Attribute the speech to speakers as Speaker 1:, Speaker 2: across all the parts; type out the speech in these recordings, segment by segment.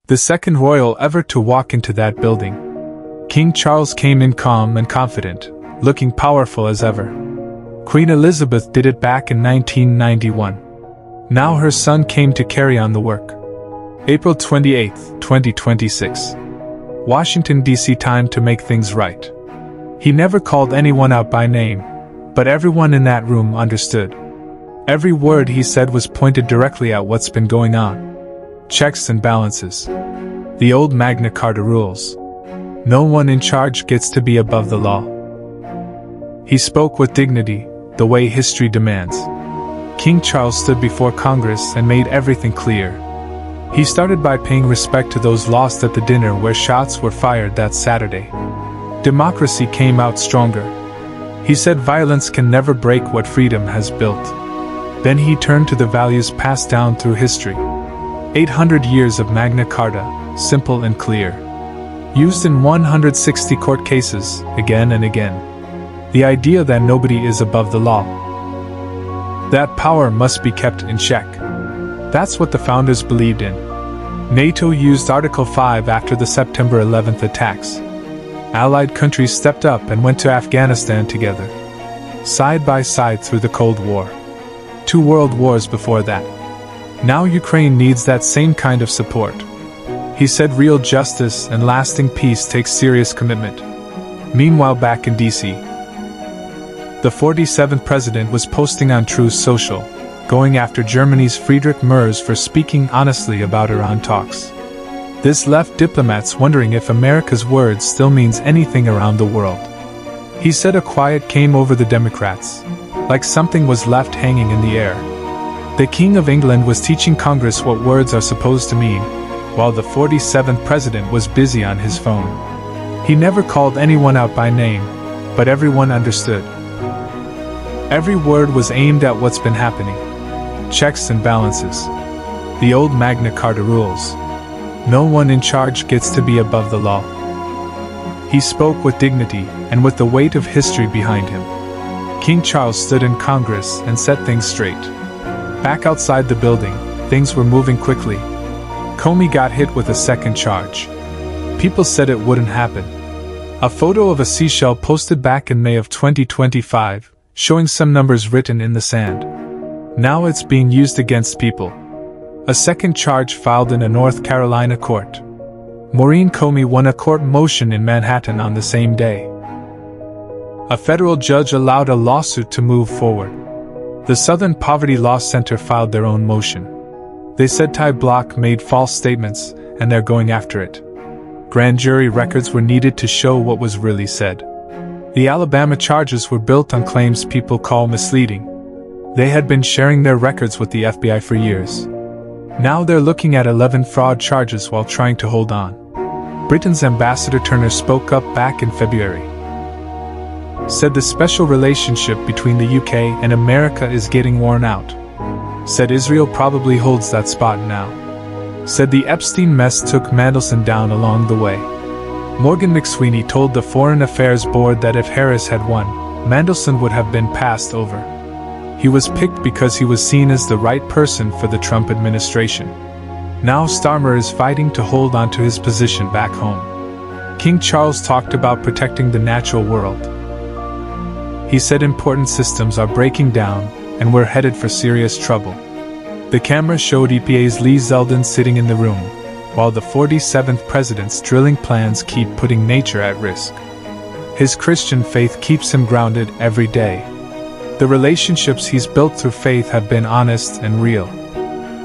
Speaker 1: The second royal ever to walk into that building. King Charles came in calm and confident, looking powerful as ever. Queen Elizabeth did it back in 1991. Now her son came to carry on the work. April 28, 2026. Washington, D.C. Time to make things right. He never called anyone out by name, but everyone in that room understood. Every word he said was pointed directly at what's been going on. Checks and balances. The old Magna Carta rules. No one in charge gets to be above the law. He spoke with dignity, the way history demands. King Charles stood before Congress and made everything clear. He started by paying respect to those lost at the dinner where shots were fired that Saturday. Democracy came out stronger. He said violence can never break what freedom has built. Then he turned to the values passed down through history. 800 years of Magna Carta, simple and clear. Used in 160 court cases, again and again. The idea that nobody is above the law. That power must be kept in check. That's what the founders believed in. NATO used Article 5 after the September 11th attacks. Allied countries stepped up and went to Afghanistan together. Side by side through the Cold War. 2 world wars before that. Now Ukraine needs that same kind of support. He said real justice and lasting peace takes serious commitment. Meanwhile, back in D.C., the 47th president was posting on Truth Social, going after Germany's Friedrich Merz for speaking honestly about Iran talks. This left diplomats wondering if America's words still means anything around the world. He said a quiet came over the Democrats, like something was left hanging in the air. The King of England was teaching Congress what words are supposed to mean, while the 47th president was busy on his phone. He never called anyone out by name, but everyone understood. Every word was aimed at what's been happening. Checks and balances. The old Magna Carta rules. No one in charge gets to be above the law. He spoke with dignity and with the weight of history behind him. King Charles stood in Congress and set things straight. Back outside the building, things were moving quickly. Comey got hit with a second charge. People said it wouldn't happen. A photo of a seashell posted back in May of 2025, showing some numbers written in the sand. Now it's being used against people. A second charge filed in a North Carolina court. Maureen Comey won a court motion in Manhattan on the same day. A federal judge allowed a lawsuit to move forward. The Southern Poverty Law Center filed their own motion. They said Ty Block made false statements, and they're going after it. Grand jury records were needed to show what was really said. The Alabama charges were built on claims people call misleading. They had been sharing their records with the FBI for years. Now they're looking at 11 fraud charges while trying to hold on. Britain's Ambassador Turner spoke up back in February. Said the special relationship between the UK and America is getting worn out. Said Israel probably holds that spot now. Said the Epstein mess took Mandelson down along the way. Morgan McSweeney told the Foreign Affairs Board that if Harris had won, Mandelson would have been passed over. He was picked because he was seen as the right person for the Trump administration. Now Starmer is fighting to hold on to his position back home. King Charles talked about protecting the natural world. He said important systems are breaking down, and we're headed for serious trouble. The camera showed EPA's Lee Zeldin sitting in the room, while the 47th president's drilling plans keep putting nature at risk. His Christian faith keeps him grounded every day. The relationships he's built through faith have been honest and real.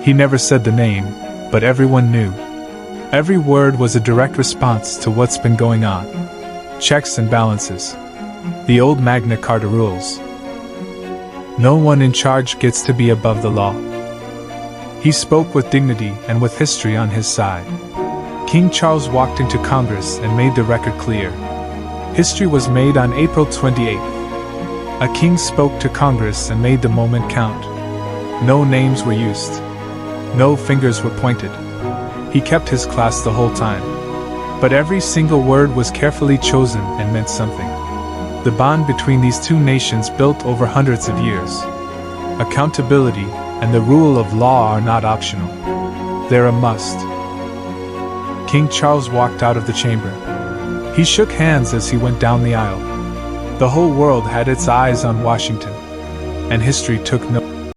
Speaker 1: He never said the name, but everyone knew. Every word was a direct response to what's been going on. Checks and balances. The old Magna Carta rules. No one in charge gets to be above the law. He spoke with dignity and with history on his side. King Charles walked into Congress and made the record clear. History was made on April 28th. A king spoke to Congress and made the moment count. No names were used. No fingers were pointed. He kept his class the whole time. But every single word was carefully chosen and meant something. The bond between these two nations built over hundreds of years. Accountability and the rule of law are not optional. They're a must. King Charles walked out of the chamber. He shook hands as he went down the aisle. The whole world had its eyes on Washington, and history took note.